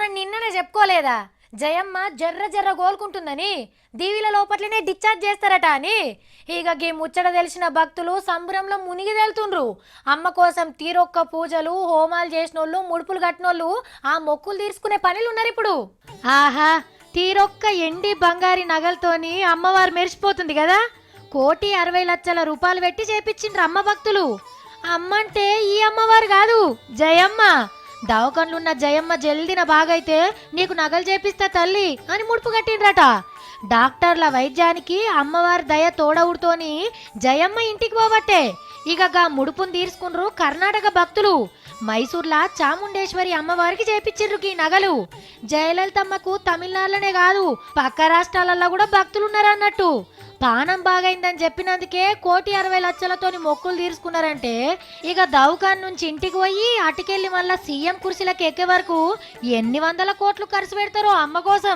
మనం నిన్ననే చెప్పుకోలేదా జయమ్మ జర్ర జర్ర గోల్కుంటుందని దీవిల లోపట్లనే డిశ్చార్జ్ చేస్తారట అని. ఇక గీ ముచ్చట తెలిసిన భక్తులు సంబరంలో మునిగి తేలుతుండ్రు. అమ్మ కోసం తీరొక్క పూజలు హోమాలు చేసినోళ్ళు ముడుపులు కట్టినోళ్ళు ఆ మొక్కులు తీర్చుకునే పనులు ఉన్నారు ఇప్పుడు. ఆహా, తీరొక్క ఎండి బంగారి నగలతోని అమ్మవారు మెరిసిపోతుంది కదా. 1,60,00,000 రూపాయలు పెట్టి చేపించిండ్రు అమ్మ భక్తులు. అమ్మంటే ఈ అమ్మవారు కాదు, జయమ్మ. దవాఖాన్లున్న జయమ్మ జల్దిన బాగైతే నీకు నగలు చేపిస్తా తల్లి అని ముడుపు కట్టిండ్రట. డాక్టర్ల వైద్యానికి అమ్మవారి దయ తోడవుడుతోని జయమ్మ ఇంటికి పోవట్టే. ఇక గా ముడుపును తీర్చుకుండ్రు కర్ణాటక భక్తులు. మైసూర్లా చాముండేశ్వరి అమ్మవారికి చేపించిండ్రు ఈ నగలు. జయలలితమ్మకు తమిళనాడులోనే కాదు పక్క రాష్ట్రాలలో కూడా భక్తులున్నారన్నట్టు. పానం బాగైందని చెప్పినందుకే 1,60,00,000తోని మొక్కులు తీర్చుకున్నారంటే ఇక దవాఖాన్ నుంచి ఇంటికి పోయి అటుకెళ్ళి మళ్ళా సీఎం కుర్చీలకు ఎక్కే వరకు ఎన్ని వందల కోట్లు ఖర్చు పెడతారో అమ్మ కోసం.